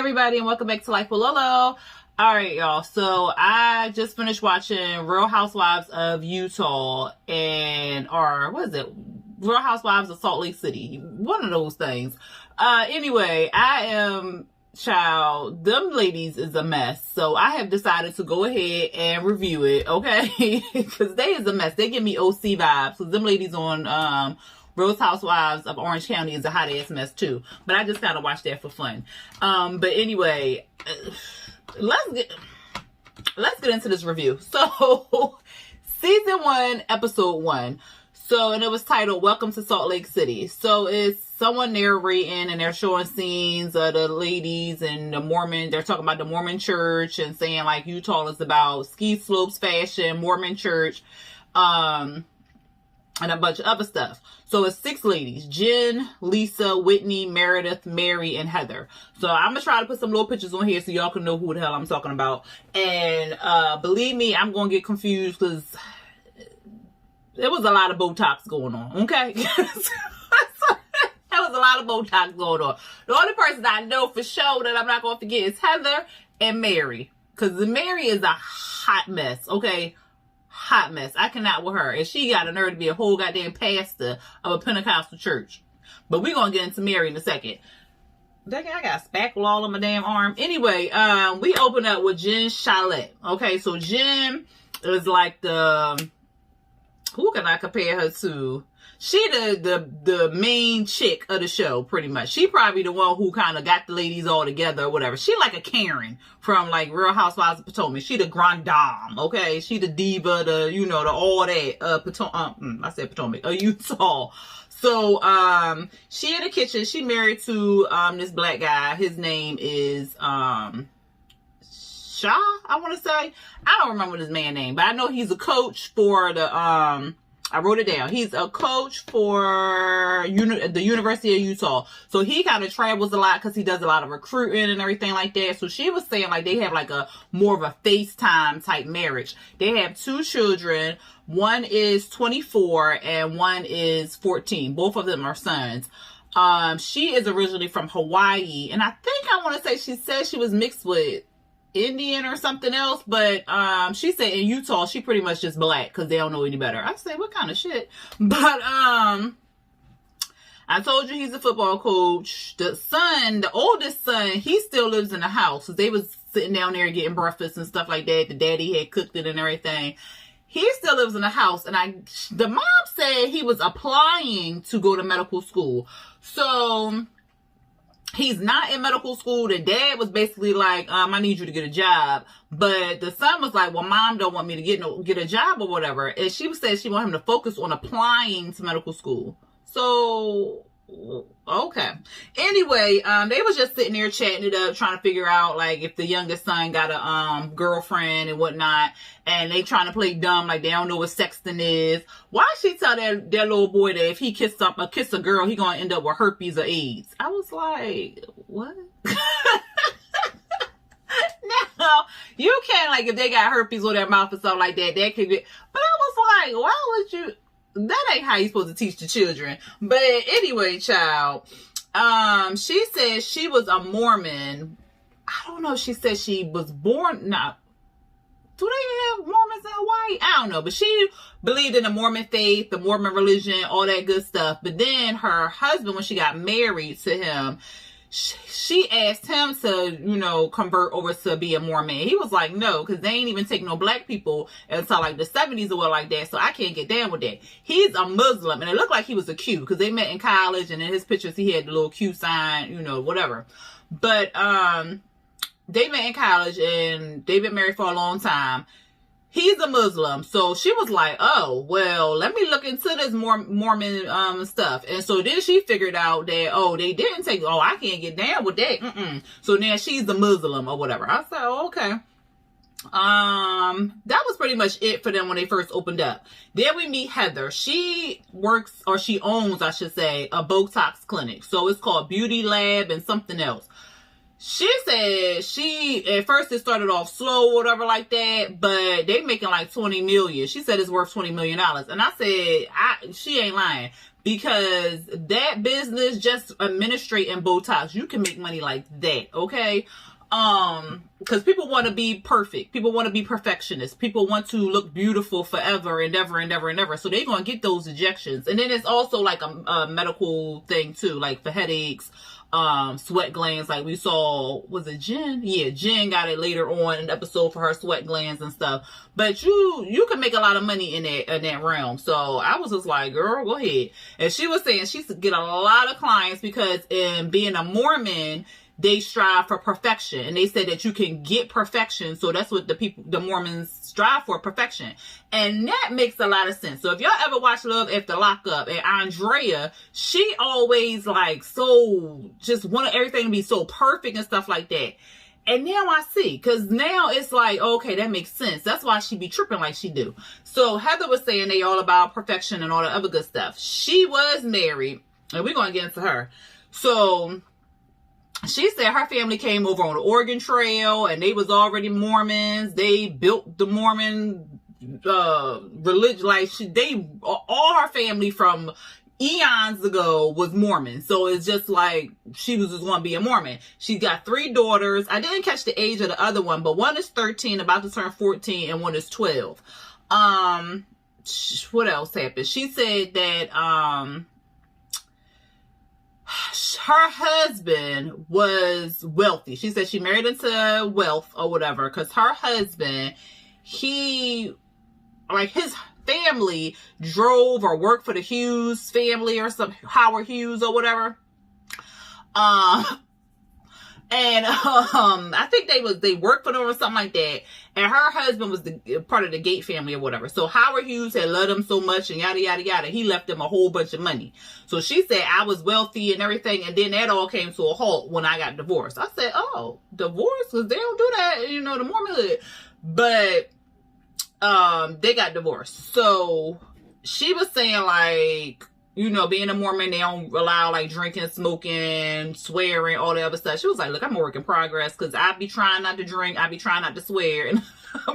everybody, and welcome back to Life with Lolo. All right, y'all. So I just finished watching Real Housewives of Utah Real Housewives of Salt Lake City. One of those things. Anyway, child, them ladies is a mess. So I have decided to go ahead and review it, okay? Because they is a mess. They give me OC vibes. So them ladies on Real Housewives of Orange County is a hot ass mess too. But I just kind of watched that for fun. But anyway, let's get into this review. So season 1, episode 1. So, and it was titled Welcome to Salt Lake City. So it's someone narrating and they're showing scenes of the ladies and the Mormon. They're talking about the Mormon church and saying like Utah is about ski slopes, fashion, Mormon church, and a bunch of other stuff. So it's 6 ladies: Jen, Lisa, Whitney, Meredith, Mary, and Heather. So I'm gonna try to put some little pictures on here so y'all can know who the hell I'm talking about. And believe me, I'm gonna get confused because there was a lot of Botox going on, okay? There was a lot of Botox going on. The only person I know for sure that I'm not gonna forget is Heather and Mary. Because Mary is a hot mess, okay? Hot mess. I cannot with her. And she got a nerve to be a whole goddamn pastor of a Pentecostal church. But we're going to get into Mary in a second. I got spackle all on my damn arm. Anyway, we open up with Jen Shalit. Okay, so Jen is like who can I compare her to? She the main chick of the show, pretty much. She probably the one who kind of got the ladies all together or whatever. She like a Karen from like Real Housewives of Potomac. She the grand dame, okay? She the diva, the all that, I said Potomac, Utah. So, she in the kitchen. She married to, this black guy. His name is, Shaw, I want to say. I don't remember his man's name, but I know he's a coach for the, I wrote it down. He's a coach for the University of Utah. So he kind of travels a lot because he does a lot of recruiting and everything like that. So she was saying like they have like a more of a FaceTime type marriage. They have 2 children. One is 24 and one is 14. Both of them are sons. She is originally from Hawaii. And I think I want to say she said she was mixed with Indian or something else, but she said in Utah she pretty much just black because they don't know any better. I said, what kind of shit? But I told you he's a football coach. The oldest son, he still lives in the house. They was sitting down there getting breakfast and stuff like that. The daddy had cooked it and everything. He still lives in the house, and the mom said he was applying to go to medical school. So he's not in medical school. The dad was basically like, I need you to get a job. But the son was like, well, mom don't want me to get a job or whatever. And she said she wanted him to focus on applying to medical school. So, okay. Anyway, they was just sitting there chatting it up, trying to figure out like if the youngest son got a girlfriend and whatnot. And they trying to play dumb, like they don't know what sexting is. Why she tell that little boy that if he kiss a girl, he gonna end up with herpes or AIDS? I was like, what? Now, you can't, like, if they got herpes on their mouth or something like that, that could be. But I was like, why would you? That ain't how you supposed to teach the children. But anyway, child, she said she was a Mormon. I don't know if she said she was born. Do they have Mormons in Hawaii? I don't know. But she believed in the Mormon faith, the Mormon religion, all that good stuff. But then her husband, when she got married to him, she asked him to, convert over to be a Mormon. He was like, no, because they ain't even take no black people until like the 70s or what like that. So I can't get down with that. He's a Muslim, and it looked like he was a Q because they met in college, and in his pictures he had the little Q sign, whatever. But they met in college and they've been married for a long time. He's a Muslim. So she was like, oh, well, let me look into this Mormon stuff. And so then she figured out that, they didn't take, I can't get down with that. So now she's the Muslim or whatever. I said, okay. That was pretty much it for them when they first opened up. Then we meet Heather. She owns, I should say, a Botox clinic. So it's called Beauty Lab and something else. She said at first it started off slow or whatever like that, but they making like $20 million. She said it's worth $20 million. And I said, she ain't lying. because that business, just administrating Botox, you can make money like that, okay? Because people want to be perfect. People want to be perfectionists. People want to look beautiful forever and ever and ever and ever. So they're going to get those injections. And then it's also like a medical thing too, like for headaches, sweat glands. Like we saw, was it Jen? Yeah, Jen got it later on in the episode for her sweat glands and stuff. But you can make a lot of money in that realm. So I was just like, girl, go ahead. And she was saying she get a lot of clients because in being a Mormon, they strive for perfection, and they said that you can get perfection. So that's what the Mormons strive for, perfection. And that makes a lot of sense. So if y'all ever watch Love After Lockup, and Andrea, she always like so just wanted everything to be so perfect and stuff like that. And now I see, because now it's like, okay, that makes sense. That's why she be tripping like she do. So Heather was saying they all about perfection and all the other good stuff. She was married, and we're going to get into her. So she said her family came over on the Oregon Trail, and they was already Mormons. They built the Mormon religion. Like all her family from eons ago was Mormon. So it's just like she was just going to be a Mormon. She's got 3 daughters. I didn't catch the age of the other one, but one is 13, about to turn 14, and one is 12. What else happened? She said that her husband was wealthy. She said she married into wealth or whatever, because her husband, his family drove or worked for the Hughes family or some Howard Hughes or whatever. And I think they worked for them or something like that. And her husband was the part of the Gate family or whatever. So Howard Hughes had loved him so much and yada, yada, yada. He left them a whole bunch of money. So she said, I was wealthy and everything. And then that all came to a halt when I got divorced. I said, oh, divorce? Because they don't do that, the Mormon hood. But they got divorced. So she was saying like, being a Mormon, they don't allow like drinking, smoking, swearing, all the other stuff. She was like, look, I'm a work in progress, because I be trying not to drink. I be trying not to swear. And I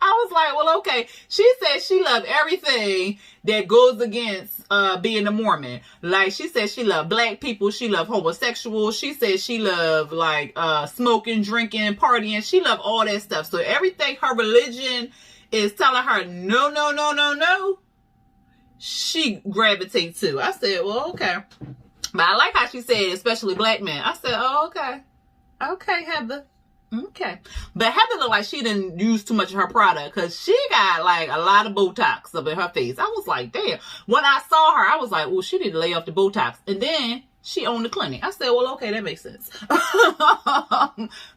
was like, well, okay. She said she loved everything that goes against being a Mormon. Like she said she loved black people. She loved homosexuals. She said she loved like smoking, drinking, partying. She loved all that stuff. So everything her religion is telling her, no, no, no, no, no, she gravitates to. I said, well, okay. But I like how she said, especially black men. I said, oh, okay. Okay, Heather. Okay. But Heather looked like she didn't use too much of her product, because she got like a lot of Botox up in her face. I was like, damn. When I saw her, I was like, well, she need to lay off the Botox. And then she owned the clinic. I said, well, okay, that makes sense.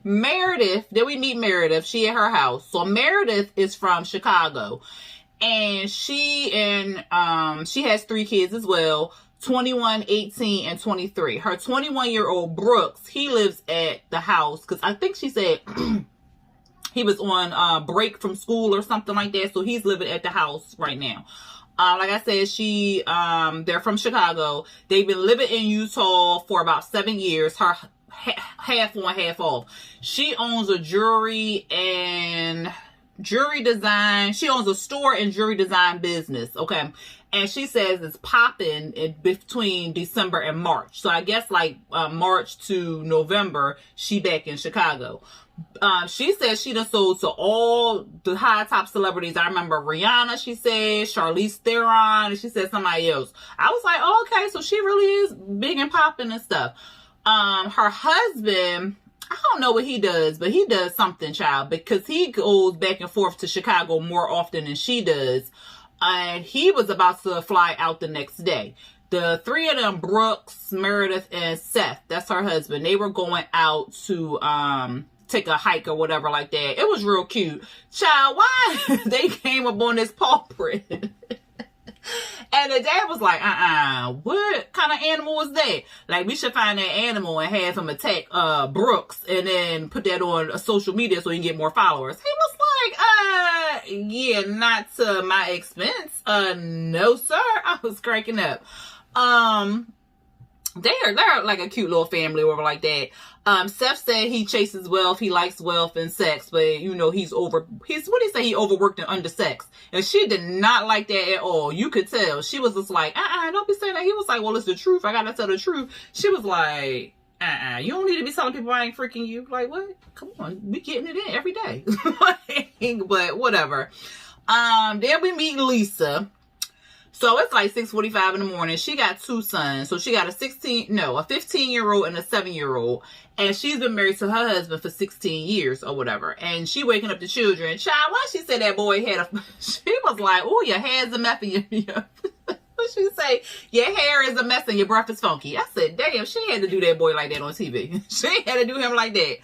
Meredith, then we meet Meredith. She at her house. So Meredith is from Chicago. And she has 3 kids as well, 21, 18, and 23. Her 21-year-old Brooks, he lives at the house, because I think she said he was on break from school or something like that. So he's living at the house right now. Like I said, they're from Chicago. They've been living in Utah for about 7 years. Her half on, half off. She owns a jewelry design. She owns a store and jewelry design business. Okay. And she says it's popping in between December and March. So I guess like March to November, she back in Chicago. She says she done sold to all the high top celebrities. I remember Rihanna, she said, Charlize Theron, and she said somebody else. I was like, oh, okay. So she really is big and popping and stuff. Her husband, I don't know what he does, but he does something, child, because he goes back and forth to Chicago more often than she does. And he was about to fly out the next day. The 3 of them, Brooks, Meredith, and Seth, that's her husband, they were going out to take a hike or whatever like that. It was real cute. Child, why they came up on this paw print? And the dad was like, what kind of animal was that? Like, we should find that animal and have him attack Brooks and then put that on social media so he can get more followers. He was like, yeah, not to my expense. No, sir. I was cracking up. they're like a cute little family or like that. Seth said he chases wealth, he likes wealth and sex, but you know, he's what do you say, he overworked and undersexed. And she did not like that at all. You could tell. She was just like, don't be saying that. He was like, well, it's the truth. I gotta tell the truth. She was like, you don't need to be telling people I ain't freaking you. Like, what? Come on, we getting it in every day. But whatever. Then we meet Lisa. So it's like 6:45 in the morning. She got two sons. So she got a 15-year-old and a 7-year-old. And she's been married to her husband for 16 years or whatever. And she waking up the children. Child, why she said that boy she was like, oh, your hair's a mess in your what she say? Your hair is a mess and your breath is funky. I said, damn, she had to do that boy like that on TV. She had to do him like that.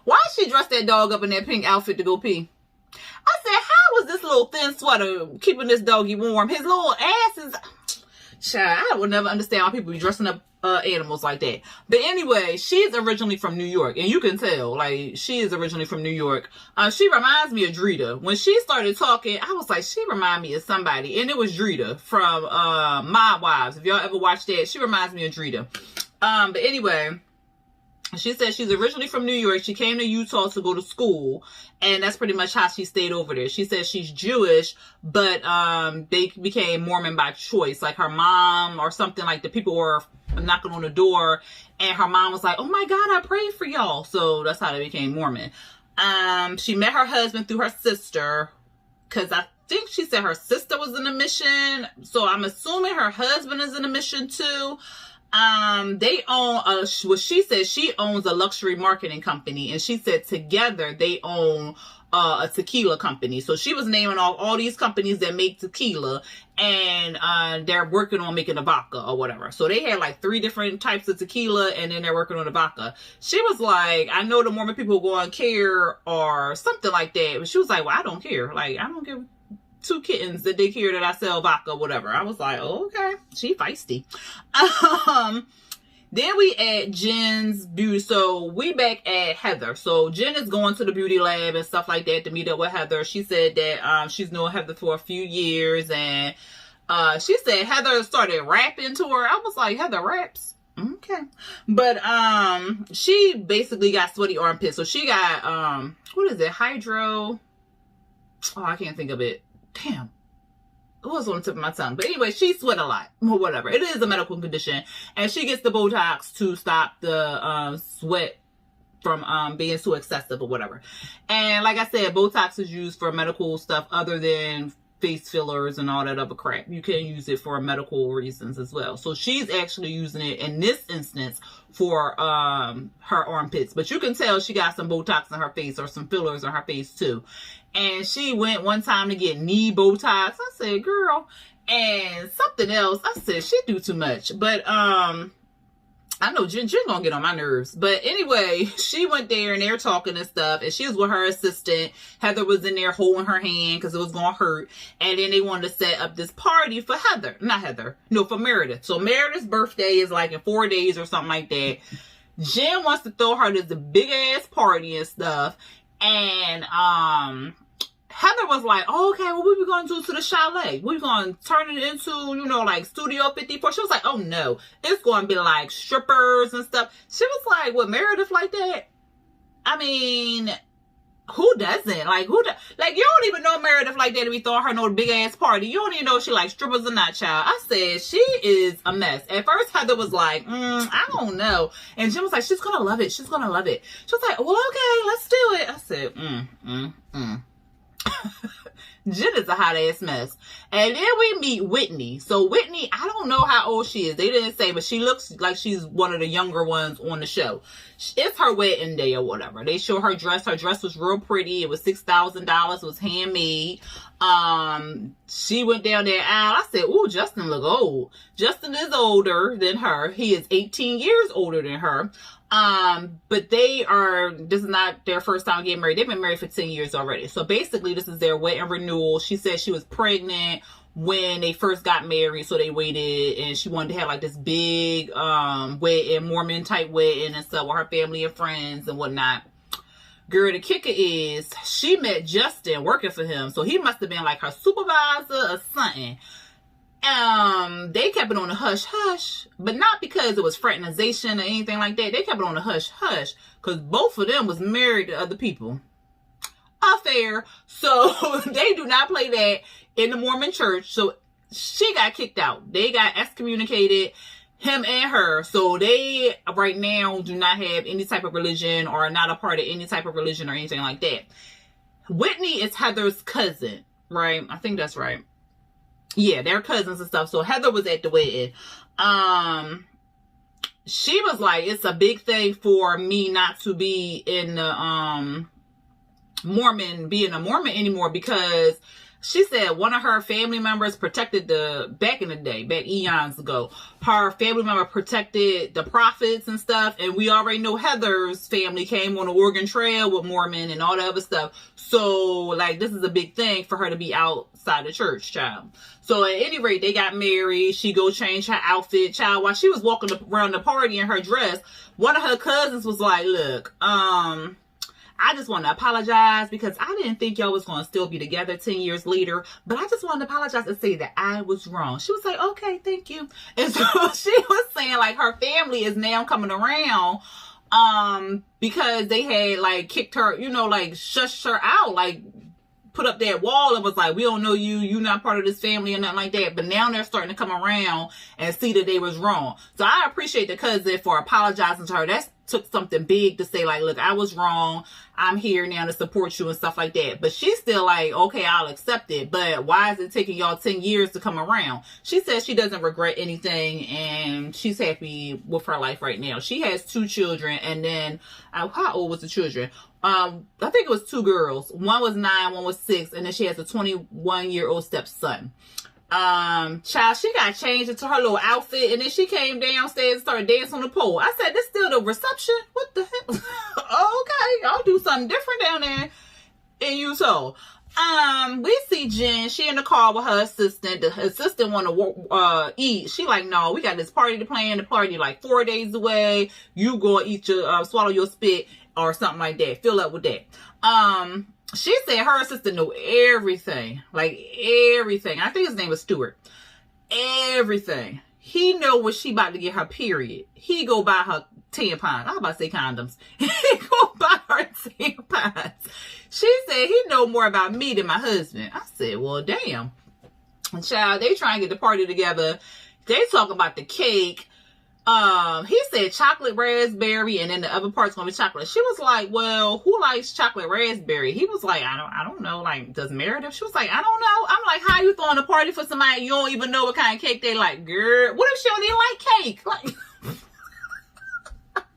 Why she dressed that dog up in that pink outfit to go pee? I said, how was this little thin sweater keeping this doggy warm? His little ass is... Child, I would never understand why people be dressing up animals like that. But anyway, she's originally from New York. And you can tell, like, she is originally from New York. She reminds me of Drita. When she started talking, I was like, she reminds me of somebody. And it was Drita from Housewives. If y'all ever watched that, she reminds me of Drita. But anyway... She said she's originally from New York. She came to Utah to go to school. And that's pretty much how she stayed over there. She says she's Jewish, but they became Mormon by choice. Like her mom or something, like the people were knocking on the door. And her mom was like, oh my God, I prayed for y'all. So that's how they became Mormon. She met her husband through her sister. Because I think she said her sister was in a mission. So I'm assuming her husband is in a mission too. They own what she said, she owns a luxury marketing company, and she said together they own a tequila company. So she was naming all these companies that make tequila, and they're working on making a vodka or whatever. So they had like 3 different types of tequila, and then they're working on the vodka. She was like, I know the Mormon people go on care or something like that, but she was like, well, I don't care. Like, I don't give 2 kittens that they care that I sell vodka, whatever. I was like, oh, okay, she feisty. Then we at Jen's beauty. So we back at Heather. So Jen is going to the beauty lab and stuff like that to meet up with Heather. She said that she's known Heather for a few years, and she said Heather started rapping to her. I was like, Heather raps? Okay. But she basically got sweaty armpits. So she got what is it? Hydro. Oh, I can't think of it. Damn. It was on the tip of my tongue. But anyway, she sweat a lot. Or whatever. It is a medical condition. And she gets the Botox to stop the sweat from being too excessive or whatever. And like I said, Botox is used for medical stuff other than face fillers and all that other crap. You can use it for medical reasons as well. So she's actually using it in this instance for her armpits. But you can tell she got some Botox in her face or some fillers on her face too. And she went one time to get knee Botox. I said, girl. And something else. I said, she do too much. But I know Jen gonna get on my nerves. But anyway, she went there and they're talking and stuff. And she was with her assistant. Heather was in there holding her hand because it was gonna hurt. And then they wanted to set up this party for Heather. Not Heather. No, for Meredith. So Meredith's birthday is like in 4 days or something like that. Jen wants to throw her this big ass party and stuff. And Heather was like, oh, okay, well, what we going to do to the chalet? We're going to turn it into, you know, like Studio 54. She was like, oh, no. It's going to be like strippers and stuff. She was like, what, Meredith like that? I mean, who doesn't? Like, like, you don't even know Meredith like that to be throwing her no big-ass party. You don't even know if she likes strippers or not, child. I said, she is a mess. At first, Heather was like, I don't know. And Jim was like, she's going to love it. She's going to love it. She was like, well, okay, let's do it. I said, Jen is a hot ass mess. And then we meet Whitney. So Whitney, I don't know how old she is. They didn't say, but she looks like she's one of the younger ones on the show. It's her wedding day or whatever. They show her dress. Her dress was real pretty. It was $6,000. It was handmade. She went down that aisle. I said, ooh, Justin look old. Justin is older than her. He is 18 years older than her. But this is not their first time getting married. They've been married for 10 years already. So basically this is their wedding renewal. She said she was pregnant when they first got married. So they waited and she wanted to have like this big, wedding, Mormon type wedding and stuff with her family and friends and whatnot. Girl, the kicker is she met Justin working for him. So he must have been like her supervisor or something. They kept it on the hush hush, but not because it was fraternization or anything like that. They kept it on the hush hush because both of them was married to other people. Affair. So they do not play that in the Mormon church. So she got kicked out. They got excommunicated, him and her. So they right now do not have any type of religion or are not a part of any type of religion or anything like that. Whitney is Heather's cousin, right? I think that's right. Yeah, they're cousins and stuff. So Heather was at the wedding. She was like, it's a big thing for me not to be in the being a Mormon anymore, because she said one of her family members protected back in the day, back eons ago, her family member protected the prophets and stuff. And we already know Heather's family came on the Oregon Trail with Mormon and all the other stuff. So like, this is a big thing for her to be outside the church, child. So at any rate, they got married. She go change her outfit, child. While she was walking around the party in her dress, one of her cousins was like, look, I just want to apologize because I didn't think y'all was going to still be together 10 years later. But I just wanted to apologize and say that I was wrong. She was like, okay, thank you. And so she was saying like her family is now coming around because they had like kicked her, you know, like shushed her out, like put up that wall and was like, we don't know you, you're not part of this family or nothing like that. But now they're starting to come around and see that they was wrong. So I appreciate the cousin for apologizing to her. That's took something big to say like, look, I was wrong. I'm here now to support you and stuff like that. But she's still like, okay, I'll accept it. But why is it taking y'all 10 years to come around? She says she doesn't regret anything and she's happy with her life right now. She has 2 children. And then, how old was the children? I think it was 2 girls. One was 9, one was 6. And then she has a 21-year-old stepson. Child, she got changed into her little outfit and then she came downstairs and started dancing on the pole. I said, this still the reception? What the hell? Okay, I'll do something different down there in Utah. We see Jen, she in the car with her assistant. The assistant want to eat. She like, no, we got this party to plan. The party like 4 days away. You go eat your, swallow your spit or something like that. Fill up with that. She said her assistant know everything. Like everything. I think his name was Stuart. Everything. He know when she about to get her period. He go buy her tampons. I was about to say condoms. He go buy her tampons. She said he know more about me than my husband. I said, well, damn. Child, they try and get the party together. They talk about the cake. He said chocolate raspberry and then the other part's gonna be chocolate. She was like, well, who likes chocolate raspberry? He was like, I don't know. Like, does Meredith? She was like, I don't know. I'm like, how you throwing a party for somebody you don't even know what kind of cake they like? Girl, what if she don't even like cake? Like,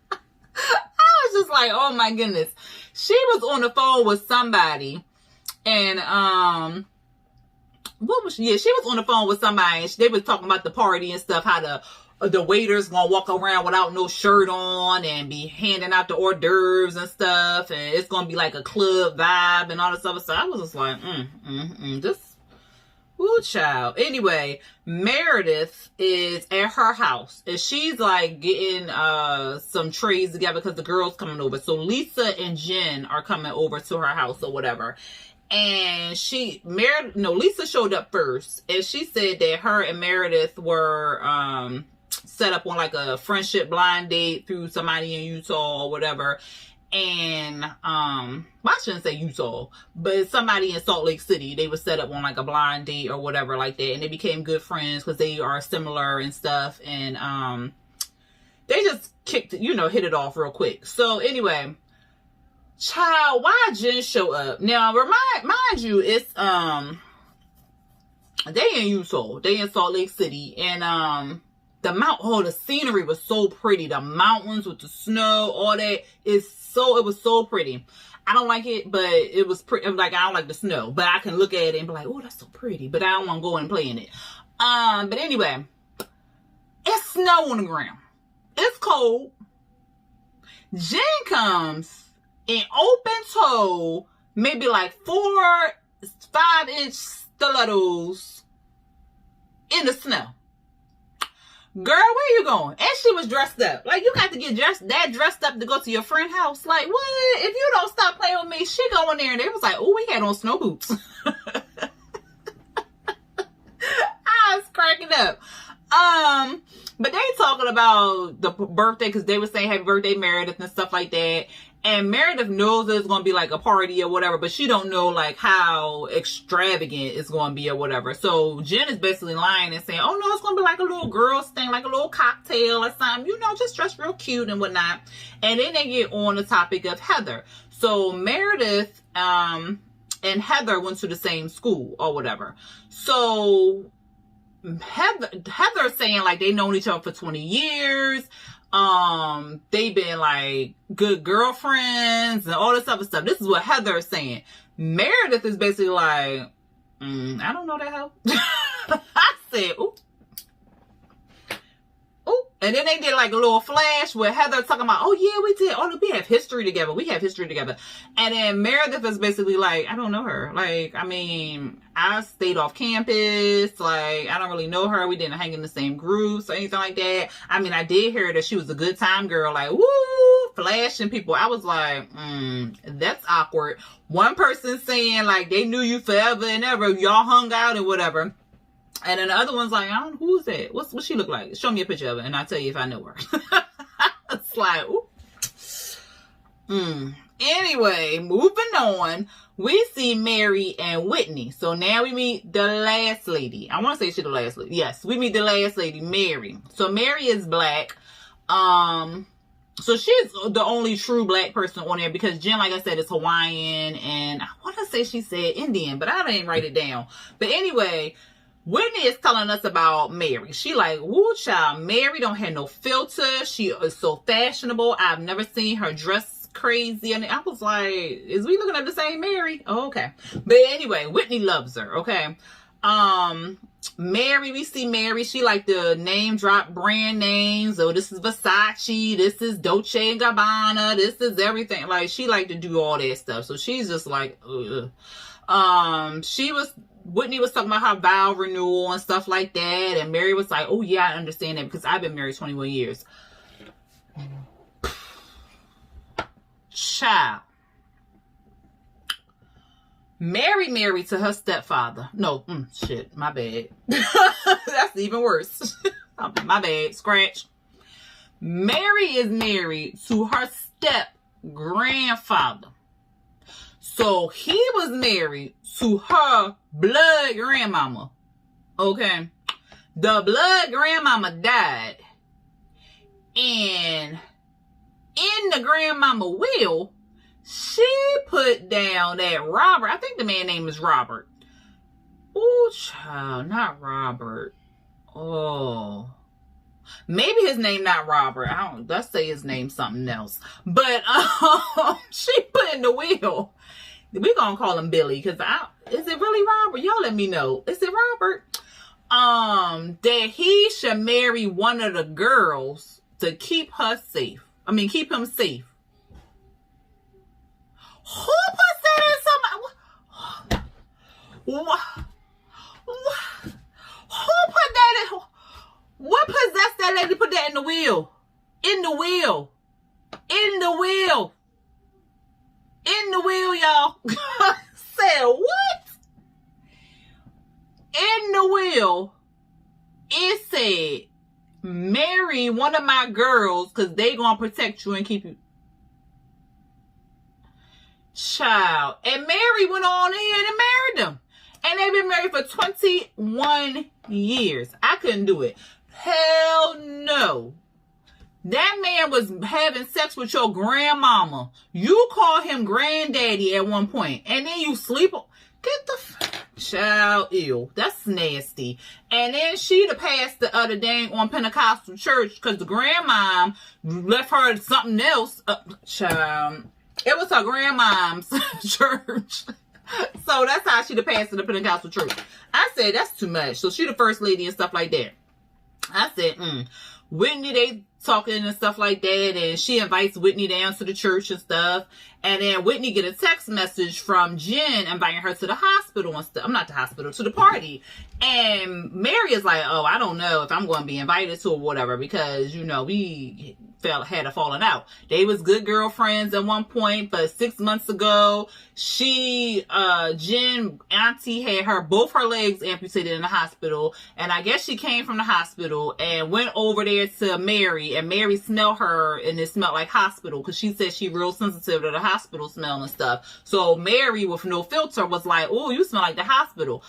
I was just like, oh my goodness. She was on the phone with somebody and, what was she? Yeah, she was on the phone with somebody and they was talking about the party and stuff, how the waiter's gonna walk around without no shirt on and be handing out the hors d'oeuvres and stuff, and it's gonna be like a club vibe and all this other stuff. I was just like, this, ooh, child. Anyway, Meredith is at her house and she's like getting some trays together because the girls coming over. So Lisa and Jen are coming over to her house or whatever. And Lisa showed up first and she said that her and Meredith were set up on like a friendship blind date through somebody in Utah or whatever. And I shouldn't say Utah, but somebody in Salt Lake City. They were set up on like a blind date or whatever like that, and they became good friends because they are similar and stuff. And they just hit it off real quick. So anyway, child, why Jen show up? Now mind you, it's they in Utah, they in Salt Lake City, and the scenery was so pretty. The mountains with the snow, all that it was so pretty. I don't like it, but it was pretty. Like, I don't like the snow, but I can look at it and be like, oh, that's so pretty, but I don't want to go and play in it. But anyway, it's snow on the ground. It's cold. Jen comes in open toe, maybe like 4-5-inch stilettos in the snow. Girl, where you going? And she was dressed up. Like, you got to get dressed up to go to your friend's house. Like, what? If you don't stop playing with me, she go in there and they was like, oh, we had on snow boots. I was cracking cracking up. But they talking about the birthday because they were saying happy birthday Meredith and stuff like that. And Meredith knows there's going to be like a party or whatever, but she don't know like how extravagant it's going to be or whatever. So Jen is basically lying and saying, oh no, it's going to be like a little girls thing, like a little cocktail or something, you know, just dress real cute and whatnot. And then they get on the topic of Heather. So Meredith, and Heather went to the same school or whatever. So Heather saying like they known each other for 20 years. They've been like good girlfriends and all this other stuff. This is what Heather is saying. Meredith is basically like, I don't know that hoe. I said, ooh. And then they did like a little flash with Heather talking about, oh yeah, we did. Oh, we have history together. We have history together. And then Meredith is basically like, I don't know her. Like, I mean, I stayed off campus. Like, I don't really know her. We didn't hang in the same groups or anything like that. I mean, I did hear that she was a good time girl. Like, woo, flashing people. I was like, that's awkward. One person saying like they knew you forever and ever. Y'all hung out and whatever. And then the other one's like, I don't know, who's that? What she look like? Show me a picture of her and I'll tell you if I know her. It's like, ooh. Anyway, moving on. We see Mary and Whitney. So now we meet the last lady. I want to say she's the last lady. Yes, we meet the last lady, Mary. So Mary is black. So she's the only true black person on there because Jen, like I said, is Hawaiian. And I want to say she said Indian, but I didn't write it down. But anyway, Whitney is telling us about Mary. She like, woo child, Mary don't have no filter. She is so fashionable. I've never seen her dress crazy. And I was like, is we looking at the same Mary? Oh, okay. But anyway, Whitney loves her. Okay. Mary, we see Mary. She like the name drop brand names. Oh, this is Versace. This is Dolce & Gabbana. This is everything. Like she like to do all that stuff. So she's just like, ugh. Whitney was talking about her vow renewal and stuff like that. And Mary was like, oh yeah, I understand that because I've been married 21 years. Child. Mary married to her stepfather. No, shit, my bad. That's even worse. My bad, scratch. Mary is married to her step grandfather. So he was married to her blood grandmama. Okay. The blood grandmama died. And in the grandmama will, she put down that Robert, I think the man's name is Robert. Oh, child, not Robert. Oh. Maybe his name not Robert. Let's say his name something else. But she put in the will. We're gonna call him Billy because is it really Robert? Y'all let me know. Is it Robert? That he should marry one of the girls to keep her safe. I mean, keep him safe. Who puts that in somebody? What? Who put that in? What possessed that lady to put that in the will? In the will. In the will. In the will, y'all. Said what? In the will, it said, marry one of my girls because they gonna protect you and keep you. Child. And Mary went on in and married them. And they've been married for 21 years. I couldn't do it. Hell no. That man was having sex with your grandmama. You call him granddaddy at one point. And then you sleep. Get the child, ew. That's nasty. And then she the pastor of the dang on Pentecostal church because the grandmom left her something else. Child. It was her grandmom's church. So that's how she the pastor of the Pentecostal church. I said, that's too much. So she the first lady and stuff like that. I said, Whitney, they talking and stuff like that, and she invites Whitney down to the church and stuff, and then Whitney get a text message from Jen inviting her to the hospital and stuff. I'm not the hospital, to the party. And Mary is like, oh, I don't know if I'm going to be invited to or whatever, because, you know, we had a falling out. They was good girlfriends at one point, but 6 months ago, Jen auntie had both her legs amputated in the hospital, and I guess she came from the hospital and went over there to Mary, and Mary smelled her, and it smelled like hospital, because she said she real sensitive to the hospital smell and stuff. So Mary, with no filter, was like, oh, you smell like the hospital.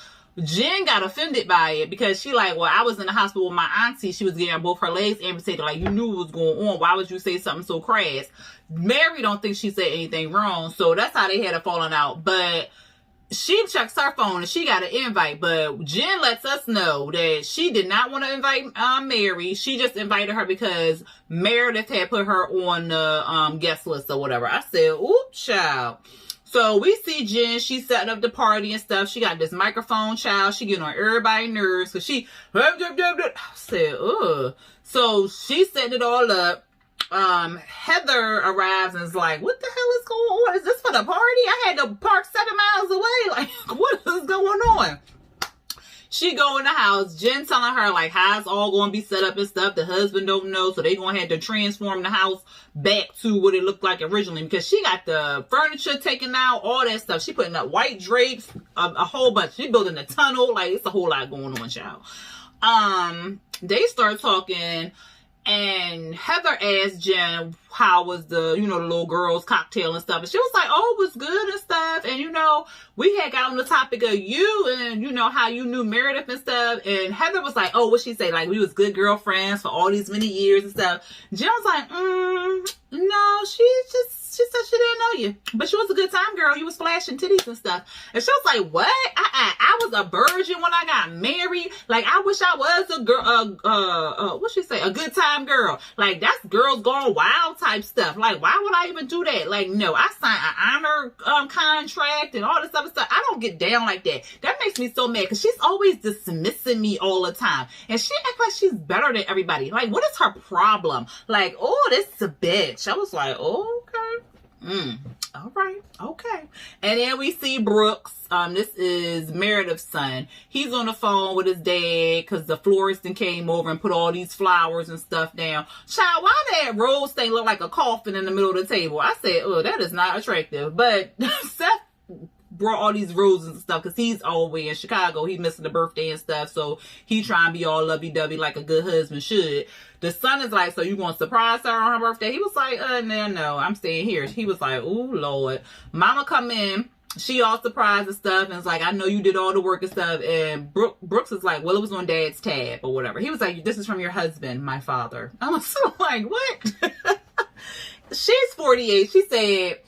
Jen got offended by it because she like, well, I was in the hospital with my auntie. She was getting both her legs amputated. Like, you knew what was going on. Why would you say something so crass? Mary don't think she said anything wrong. So that's how they had a falling out. But she checks her phone and she got an invite. But Jen lets us know that she did not want to invite Mary. She just invited her because Meredith had put her on the guest list or whatever. I said, oops, child. So we see Jen, she's setting up the party and stuff. She got this microphone, child. She getting on everybody's nerves because she, I said, ugh. So she's setting it all up. Heather arrives and is like, what the hell is going on? Is this for the party? I had to park 7 miles away. Like, what is going on? She go in the house. Jen telling her like how it's all going to be set up and stuff. The husband don't know, so they going to have to transform the house back to what it looked like originally, because she got the furniture taken out, all that stuff. She putting up white drapes, a whole bunch. She building a tunnel. Like, it's a whole lot going on, child. They start talking, and Heather asked Jen how was the, the little girl's cocktail and stuff. And she was like, oh, it was good and stuff. And, we had got on the topic of you and, how you knew Meredith and stuff. And Heather was like, oh, what'd she say? Like, we was good girlfriends for all these many years and stuff. Jen was like, no, she said she didn't know you. But she was a good time girl. You was flashing titties and stuff. And she was like, what? I was a virgin when I got married. Like, I wish I was a girl, what'd she say? A good time girl. Like, that's girls gone wild type stuff. Like, why would I even do that? Like, no, I signed an honor contract and all this other stuff. I don't get down like that. That makes me so mad because she's always dismissing me all the time. And she acts like she's better than everybody. Like, what is her problem? Like, oh, this is a bitch. I was like, oh, okay. All right. Okay. And then we see Brooks. This is Meredith's son. He's on the phone with his dad because the florist came over and put all these flowers and stuff down. Child, why that rose thing look like a coffin in the middle of the table? I said, oh, that is not attractive. But Seth brought all these roses and stuff because he's all the way in Chicago. He's missing the birthday and stuff. So he trying to be all lovey-dovey like a good husband should. The son is like, so you going to surprise her on her birthday? He was like, no, I'm staying here. He was like, oh, Lord. Mama come in. She all surprised and stuff. And it's like, I know you did all the work and stuff. And Brooks is like, well, it was on Dad's tab or whatever. He was like, this is from your husband, my father. I was so like, what? She's 48. She said,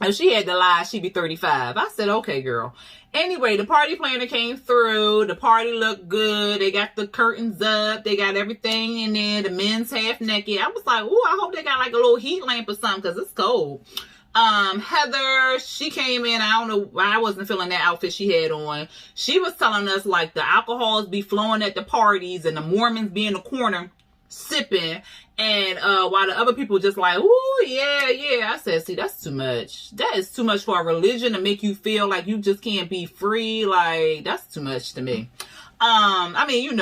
if she had to lie, she'd be 35. I said, okay, girl. Anyway, the party planner came through. The party looked good. They got the curtains up. They got everything in there. The men's half naked. I was like, oh, I hope they got like a little heat lamp or something because it's cold. Heather, she came in. I don't know why I wasn't feeling that outfit she had on. She was telling us like the alcohols be flowing at the parties and the Mormons be in the corner sipping, and while the other people just like, ooh, yeah. I said, see, that's too much. That is too much for a religion to make you feel like you just can't be free. Like, that's too much to me. I mean,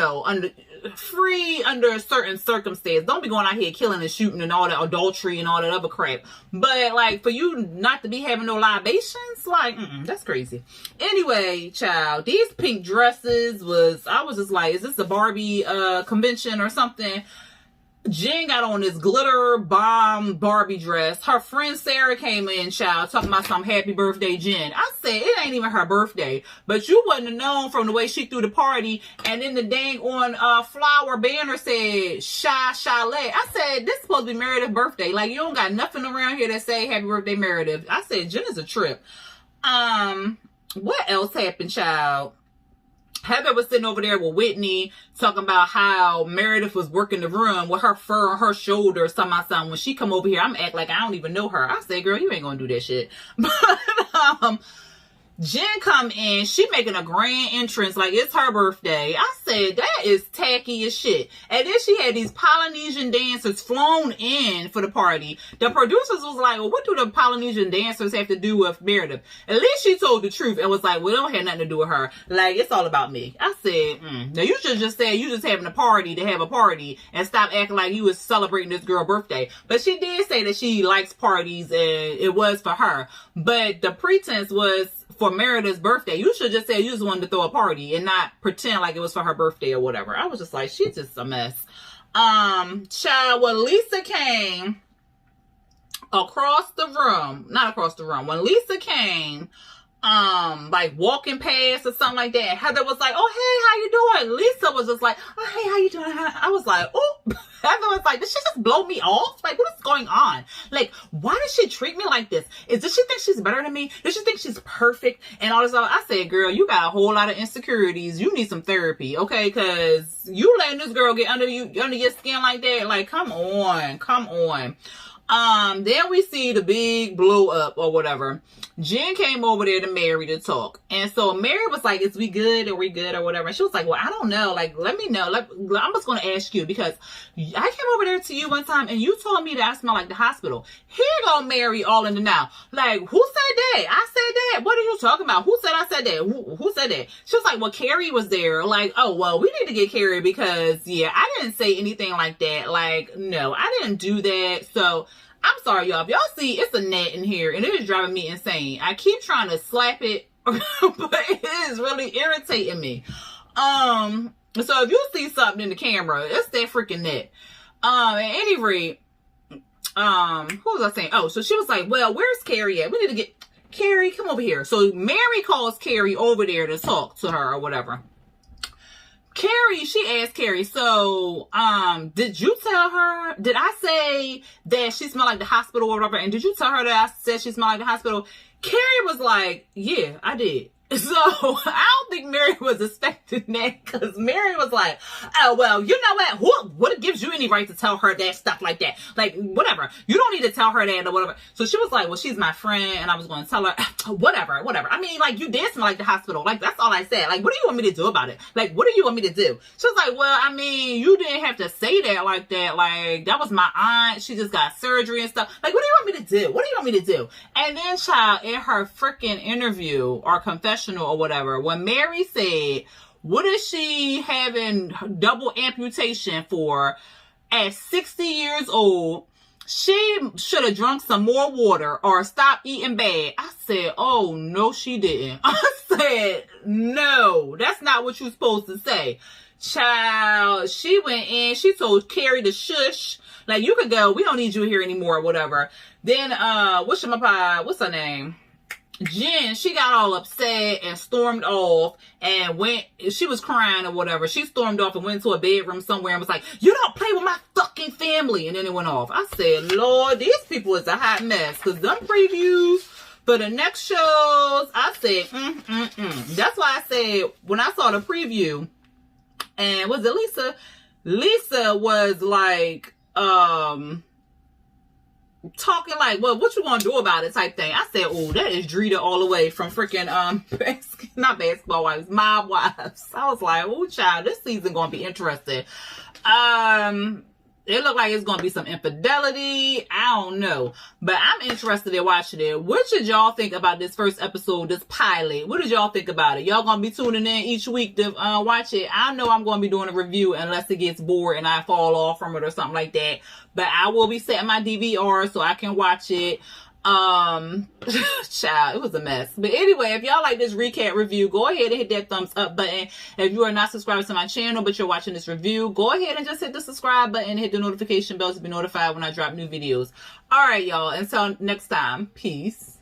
free under a certain circumstance. Don't be going out here killing and shooting and all that adultery and all that other crap. But like, for you not to be having no libations, like, that's crazy. Anyway, child, these pink dresses I was just like, is this a Barbie convention or something? Jen got on this glitter bomb Barbie dress. Her friend Sarah came in, child, talking about some happy birthday, Jen. I said, it ain't even her birthday. But you wouldn't have known from the way she threw the party. And then the dang on flower banner said, Chalet. I said, this is supposed to be Meredith's birthday. Like, you don't got nothing around here that say happy birthday, Meredith. I said, Jen is a trip. What else happened, child? Heather was sitting over there with Whitney talking about how Meredith was working the room with her fur on her shoulder or something. When she come over here, I'm act like I don't even know her. I say, girl, you ain't gonna do that shit. But Jen come in, she making a grand entrance like it's her birthday. I said, that is tacky as shit. And then she had these Polynesian dancers flown in for the party. The producers was like, well, what do the Polynesian dancers have to do with Meredith? At least she told the truth and was like, well, it don't have nothing to do with her. Like, it's all about me. I said, now you should just say you just having a party to have a party and stop acting like you was celebrating this girl's birthday. But she did say that she likes parties and it was for her. But the pretense was for Meredith's birthday. You should just say you just wanted to throw a party and not pretend like it was for her birthday or whatever. I was just like, she's just a mess. Child, when Lisa came across the room, not across the room, when Lisa came, like walking past or something like that, Heather was like, oh, hey, how you doing? Lisa was just like, oh, hey, how you doing? I was like, oh, Heather was like, did she just blow me off? Like, what is going on? Like, why does she treat me like this? Does she think she's better than me? Does she think she's perfect? And all this other, I said, girl, you got a whole lot of insecurities. You need some therapy, okay? Because you letting this girl get under your skin like that. Like, come on. Then we see the big blow up or whatever. Jen came over there to Mary to talk. And so Mary was like, is we good or whatever? And she was like, well, I don't know. Like, let me know. I'm just going to ask you because I came over there to you one time and you told me that I smell like the hospital. Here go Mary all in the now. Like, who said that? I said that. What are you talking about? Who said I said that? Who said that? She was like, well, Carrie was there. Like, oh, well, we need to get Carrie because, yeah, I didn't say anything like that. Like, no, I didn't do that. So I'm sorry, y'all. If y'all see, it's a net in here, and it is driving me insane. I keep trying to slap it, but it is really irritating me. So if you see something in the camera, it's that freaking net. At any rate, what was I saying? Oh, so she was like, well, where's Carrie at? We need to get Carrie, come over here. So Mary calls Carrie over there to talk to her or whatever. Carrie, she asked Carrie, so, did you tell her, did I say that she smelled like the hospital or whatever? And did you tell her that I said she smelled like the hospital? Carrie was like, yeah, I did. So I don't think Mary was expecting that because Mary was like, oh, well, you know what gives you any right to tell her that stuff like that? Like, whatever. You don't need to tell her that or whatever. So she was like, well, she's my friend and I was going to tell her, whatever. I mean, like, you did smell like the hospital. Like, that's all I said. Like, what do you want me to do about it? Like, what do you want me to do? She was like, well, I mean, you didn't have to say that like that. Like, that was my aunt. She just got surgery and stuff. Like, what do you want me to do? What do you want me to do? And then, child, in her freaking interview or confession or whatever, when Mary said, what is she having double amputation for at 60 years old? She should have drunk some more water or stopped eating bad. I said, oh, no, she didn't. I said, no, that's not what you're supposed to say. Child, she went in, she told Carrie to shush. Like, you could go, we don't need you here anymore or whatever. Then, what's her name? Jen, she got all upset and stormed off and she was crying or whatever. She stormed off and went to a bedroom somewhere and was like, you don't play with my fucking family. And then it went off. I said, Lord, these people is a hot mess. Because them previews for the next shows, I said, That's why I said, when I saw the preview, and was it Lisa? Lisa was like, talking like, well, what you gonna do about it type thing. I said, oh, that is Drita all the way from freaking not Basketball Wives, Mob Wives. I was like, oh, child, this season gonna be interesting. It looked like it's gonna be some infidelity. I don't know, but I'm interested in watching it. What did y'all think about this first episode, this pilot? What did y'all think about it? Y'all gonna be tuning in each week to watch it? I know I'm gonna be doing a review unless it gets bored and I fall off from it or something like that. But I will be setting my DVR so I can watch it. Child, it was a mess. But anyway, if y'all like this recap review, go ahead and hit that thumbs up button. If you are not subscribed to my channel but you're watching this review, go ahead and just hit the subscribe button and hit the notification bell to be notified when I drop new videos. All right, y'all, until next time, peace.